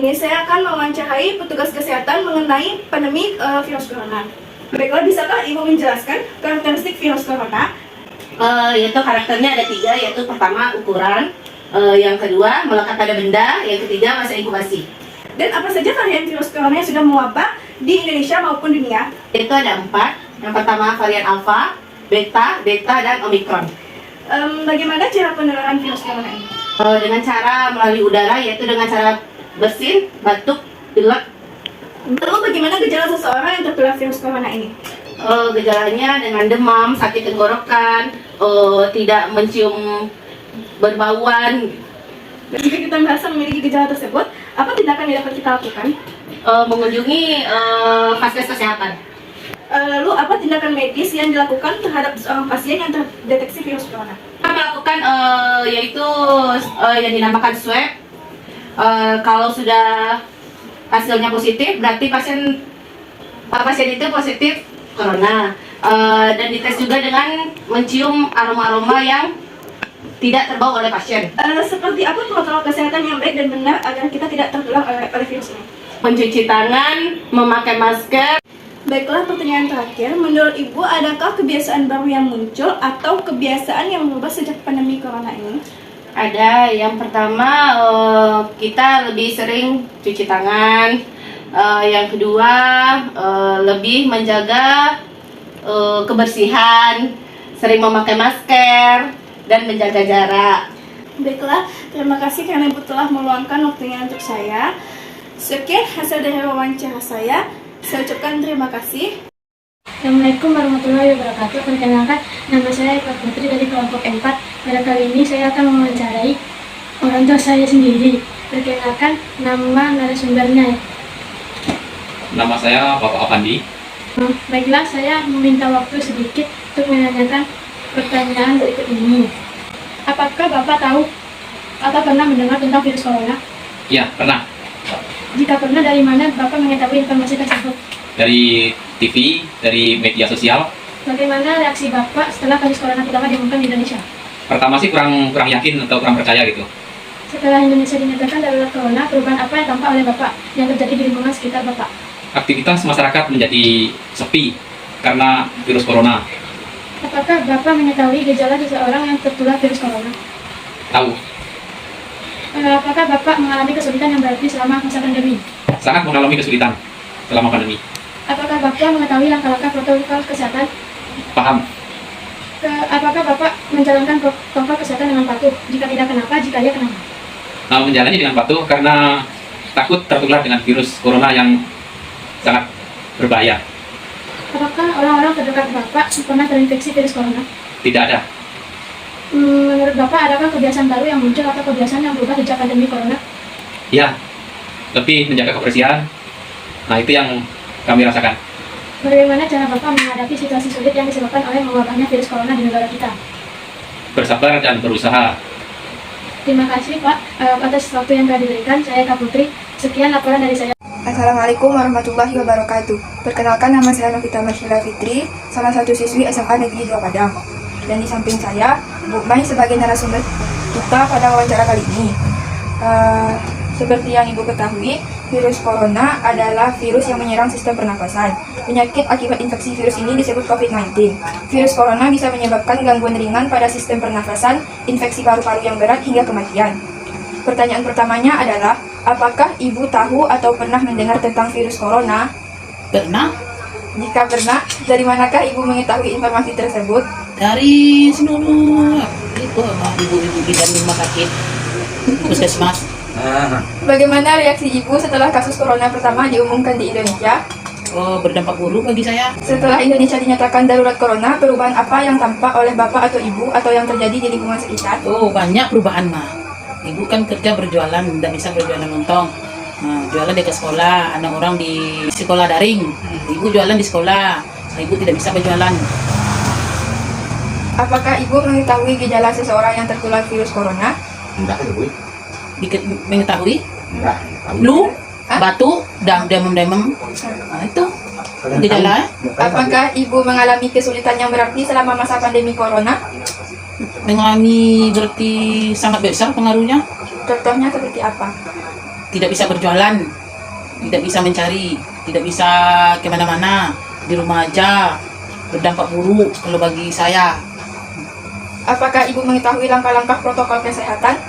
ini saya akan mewawancarai petugas kesehatan mengenai pandemi virus corona. Baiklah, bisakah Ibu menjelaskan karakteristik virus corona? Yaitu karakternya ada 3, yaitu pertama ukuran, yang kedua melekat pada benda, yang ketiga masa inkubasi. Dan apa saja varian virus corona yang sudah mewabah di Indonesia maupun dunia? Itu ada 4. Yang pertama varian alpha, beta, delta, dan omikron. Bagaimana cara penularan virus corona ini? Dengan cara melalui udara, yaitu dengan cara bersin, batuk, pilek. Lalu bagaimana gejala seseorang yang tertular virus corona ini? Gejalanya dengan demam, sakit tenggorokan, tidak mencium berbauan. Dan jika kita merasa memiliki gejala tersebut, apa tindakan yang dapat kita lakukan? Mengunjungi vaskes kesehatan. Lalu apa tindakan medis yang dilakukan terhadap seorang pasien yang terdeteksi virus corona? Kita melakukan yaitu yang dinamakan swab. Kalau sudah hasilnya positif, berarti pasien itu positif corona. Dan dites juga dengan mencium aroma-aroma yang tidak terbawa oleh pasien. Seperti apa protokol kesehatan yang baik dan benar agar kita tidak tertular oleh virus ini? Mencuci tangan, memakai masker. Baiklah, pertanyaan terakhir. Menurut Ibu, adakah kebiasaan baru yang muncul atau kebiasaan yang berubah sejak pandemi corona ini? Ada. Yang pertama, kita lebih sering cuci tangan. Yang kedua, lebih menjaga kebersihan, sering memakai masker, dan menjaga jarak. Baiklah, terima kasih karena Ibu telah meluangkan waktunya untuk saya. Sekian hasil dari wawancara saya. Saya ucapkan terima kasih. Assalamualaikum warahmatullahi wabarakatuh. Perkenalkan, nama saya Eka Putri dari kelompok 4. Pada kali ini saya akan mewawancarai orang tua saya sendiri. Perkenalkan, nama narasumbernya. Nama saya Bapak Avandi. Baiklah, saya meminta waktu sedikit untuk menanyakan pertanyaan berikut ini. Apakah Bapak tahu atau pernah mendengar tentang virus corona? Iya, pernah. Jika pernah, dari mana Bapak mengetahui informasi tersebut? Dari TV, dari media sosial. Bagaimana reaksi Bapak setelah virus corona pertama diumumkan di Indonesia? Pertama sih kurang yakin atau kurang percaya gitu. Setelah Indonesia dinyatakan darurat corona, perubahan apa yang tampak oleh Bapak yang terjadi di lingkungan sekitar Bapak? Aktivitas masyarakat menjadi sepi karena virus corona. Apakah Bapak mengetahui gejala seseorang yang tertular virus corona? Tahu, Apakah Bapak mengalami kesulitan yang berarti selama masa pandemi? sangat mengalami kesulitan selama pandemi. Apakah Bapak mengetahui langkah-langkah protokol kesehatan? Paham, Apakah Bapak menjalankan protokol kesehatan dengan patuh? Jika tidak, kenapa? Jika iya, kenapa? menjalani dengan patuh karena takut tertular dengan virus corona yang sangat berbahaya. Apakah orang-orang terdekat Bapak pernah terinfeksi virus corona? Tidak ada. Menurut Bapak, adakah kebiasaan baru yang muncul atau kebiasaan yang berubah sejak pandemi corona? Ya, lebih menjaga kebersihan. Nah, itu yang kami rasakan. Bagaimana cara Bapak menghadapi situasi sulit yang disebabkan oleh mewabahnya virus corona di negara kita? Bersabar dan berusaha. Terima kasih Pak atas waktu yang telah diberikan. Saya Eka Putri. Sekian laporan dari saya. Assalamualaikum warahmatullahi wabarakatuh. Perkenalkan, nama saya Novita Marshila Fitri, salah satu siswi SMA Negeri 2 Padang. Dan di samping saya, Bu Mai sebagai narasumber kita pada wawancara kali ini. Seperti yang Ibu ketahui, virus corona adalah virus yang menyerang sistem pernapasan. Penyakit akibat infeksi virus ini disebut COVID-19. Virus corona bisa menyebabkan gangguan ringan pada sistem pernapasan, infeksi paru-paru yang berat, hingga kematian. Pertanyaan pertamanya adalah, apakah Ibu tahu atau pernah mendengar tentang virus corona? Pernah, Jika pernah, dari manakah Ibu mengetahui informasi tersebut? dari seluruh itu ibu-ibu kita di rumah sakit puskesmas. Bagaimana reaksi Ibu setelah kasus corona pertama diumumkan di Indonesia? Berdampak buruk bagi saya. Setelah Indonesia dinyatakan darurat corona, perubahan apa yang tampak oleh Bapak atau Ibu atau yang terjadi di lingkungan sekitar? Banyak perubahan mah. Ibu kan kerja berjualan, tidak bisa berjualan lontong. Jualan dekat sekolah, anak orang di sekolah daring. Ibu jualan di sekolah, ibu tidak bisa berjualan. Apakah Ibu mengetahui gejala seseorang yang tertular virus corona? Enggak, Bu. Mengetahui? Enggak. Flu, batuk, demam-demam. Nah, itu gejala. Apakah Ibu mengalami kesulitan yang berarti selama masa pandemi corona? Mengalami berarti sangat besar pengaruhnya. Contohnya seperti apa? tidak bisa berjualan, tidak bisa mencari, tidak bisa kemana-mana, di rumah aja, berdampak buruk kalau bagi saya. Apakah Ibu mengetahui langkah-langkah protokol kesehatan?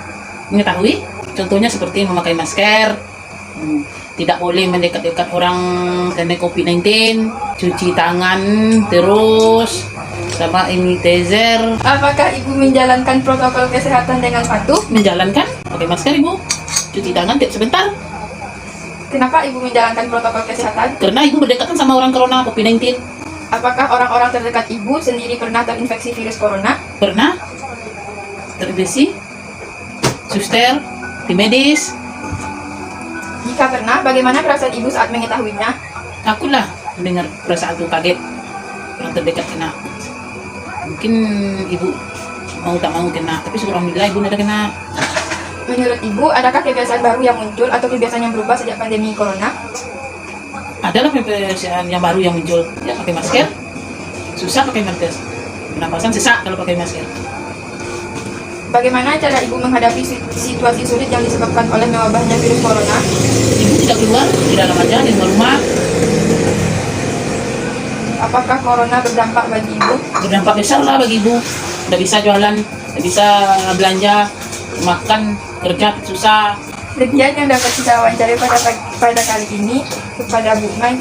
Mengetahui, contohnya seperti memakai masker, tidak boleh mendekat-dekat orang kena COVID-19, cuci tangan terus, sama sanitizer. Apakah Ibu menjalankan protokol kesehatan dengan patuh? Menjalankan, pakai masker Ibu, cuci tangan tiap sebentar. Kenapa Ibu menjalankan protokol kesehatan? Karena Ibu berdekatan sama orang corona COVID-19. Apakah orang-orang terdekat Ibu sendiri pernah terinfeksi virus corona? Pernah terinfeksi, suster, tim medis. Jika pernah, bagaimana perasaan Ibu saat mengetahuinya? Akulah mendengar perasaan itu kaget, orang terdekat kena. Mungkin Ibu mau tak mau kena, tapi alhamdulillah Ibu tidak kena. Menurut Ibu, adakah kebiasaan baru yang muncul atau kebiasaan yang berubah sejak pandemi corona? Adalah kebiasaan yang baru yang muncul, ya pakai masker, susah pakai masker, pernapasan sesak kalau pakai masker. Bagaimana cara Ibu menghadapi situasi sulit yang disebabkan oleh mewabahnya virus corona? Ibu tidak keluar, di dalam aja, di rumah. Apakah corona berdampak bagi Ibu? Berdampak besar lah bagi Ibu. Tidak bisa jualan, tidak bisa belanja, makan, kerja susah. Demikian yang dapat kita wawancari pada kali ini. Kepada Bu Mai,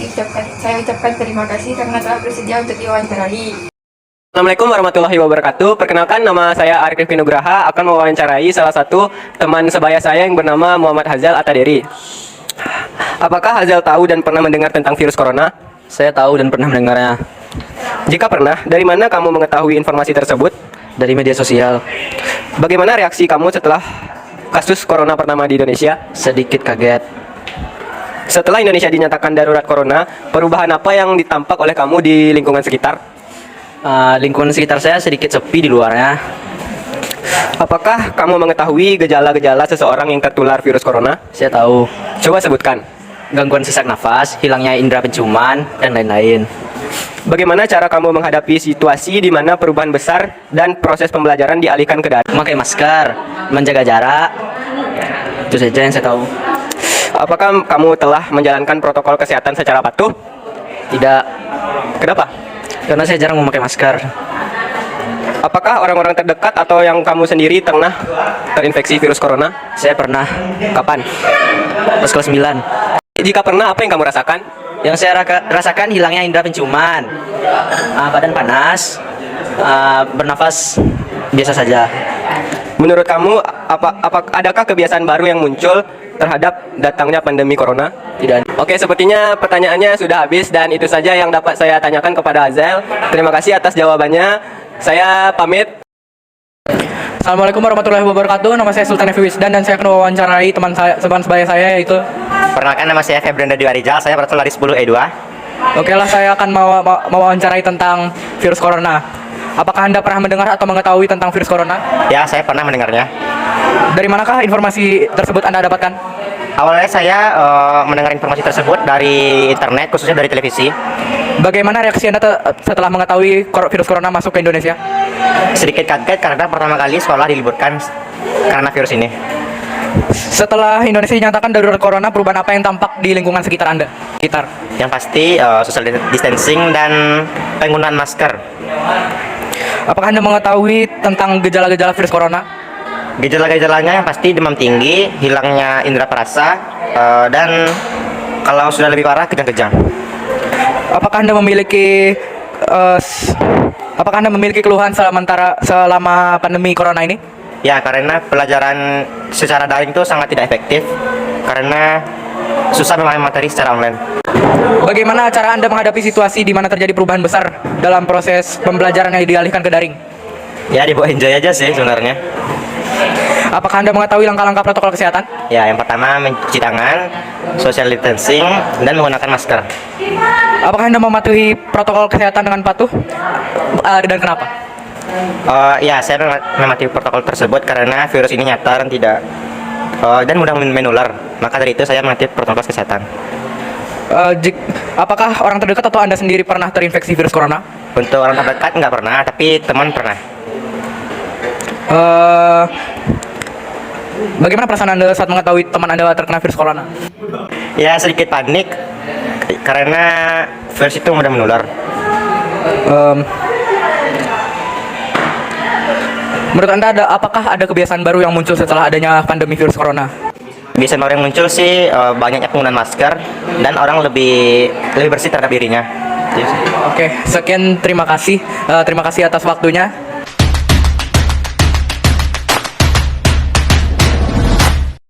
saya ucapkan terima kasih karena telah bersedia untuk diwawancarai. Assalamualaikum warahmatullahi wabarakatuh. Perkenalkan, nama saya Arif Nugraha, akan mewawancarai salah satu teman sebaya saya yang bernama Muhammad Hazal Ataderi. Apakah Hazal tahu dan pernah mendengar tentang virus corona? Saya tahu dan pernah mendengarnya Jika pernah, dari mana kamu mengetahui informasi tersebut? dari media sosial. Bagaimana reaksi kamu setelah kasus corona pertama di Indonesia? Sedikit kaget. Setelah Indonesia dinyatakan darurat corona, perubahan apa yang ditampak oleh kamu di lingkungan sekitar? Lingkungan sekitar saya sedikit sepi di luarnya. Apakah kamu mengetahui gejala-gejala seseorang yang tertular virus corona? Saya tahu Coba sebutkan. gangguan sesak nafas, hilangnya indera penciuman, dan lain-lain. Bagaimana cara kamu menghadapi situasi di mana perubahan besar dan proses pembelajaran dialihkan ke daring? Memakai masker, menjaga jarak, itu saja yang saya tahu. Apakah kamu telah menjalankan protokol kesehatan secara patuh? Tidak, Kenapa? karena saya jarang memakai masker. Apakah orang-orang terdekat atau yang kamu sendiri pernah terinfeksi virus corona? Saya pernah Kapan? pas kelas 9. Jika pernah, apa yang kamu rasakan? Yang saya rasakan hilangnya indera penciuman, badan panas, bernafas biasa saja. Menurut kamu, adakah kebiasaan baru yang muncul terhadap datangnya pandemi corona? Tidak. Oke, sepertinya pertanyaannya sudah habis dan itu saja yang dapat saya tanyakan kepada Hazel. Terima kasih atas jawabannya. Saya pamit. Assalamualaikum warahmatullahi wabarakatuh. Nama saya Sultan Evi Wisdan dan saya akan mewawancarai teman sebaya saya yaitu. Perkenalkan, nama saya Febranda Diwarijal, saya berasal dari 10E2. Oke lah, saya akan mewawancarai tentang virus corona. Apakah Anda pernah mendengar atau mengetahui tentang virus corona? Ya, saya pernah mendengarnya. Dari manakah informasi tersebut Anda dapatkan? Awalnya saya mendengar informasi tersebut dari internet, khususnya dari televisi. Bagaimana reaksi Anda setelah mengetahui virus corona masuk ke Indonesia? Sedikit kaget karena pertama kali sekolah diliburkan karena virus ini. Setelah Indonesia dinyatakan darurat corona, perubahan apa yang tampak di lingkungan sekitar Anda? Yang pasti social distancing dan penggunaan masker. Apakah Anda mengetahui tentang gejala-gejala virus corona? Gejala-gejalanya yang pasti demam tinggi, hilangnya indera perasa, dan kalau sudah lebih parah kejang-kejang. Apakah Anda memiliki keluhan selama pandemi corona ini? Ya, karena pelajaran secara daring itu sangat tidak efektif karena susah memahami materi secara online. Bagaimana cara Anda menghadapi situasi di mana terjadi perubahan besar dalam proses pembelajaran yang dialihkan ke daring? Ya, dibawa enjoy aja sih sebenarnya. Apakah Anda mengetahui langkah-langkah protokol kesehatan? Ya, yang pertama mencuci tangan, social distancing, dan menggunakan masker. Apakah Anda mematuhi protokol kesehatan dengan patuh? Dan kenapa? Ya, saya mematuhi protokol tersebut karena virus ini nyata dan tidak dan mudah menular. Maka dari itu saya mematuhi protokol kesehatan. Apakah orang terdekat atau Anda sendiri pernah terinfeksi virus corona? Untuk orang terdekat nggak pernah, tapi teman pernah. Bagaimana perasaan Anda saat mengetahui teman Anda terkena virus corona? Ya sedikit panik karena virus itu mudah menular. Menurut Anda apakah ada kebiasaan baru yang muncul setelah adanya pandemi virus corona? Biasanya orang yang muncul sih banyaknya penggunaan masker dan orang lebih bersih terhadap dirinya. Oke, sekian terima kasih atas waktunya.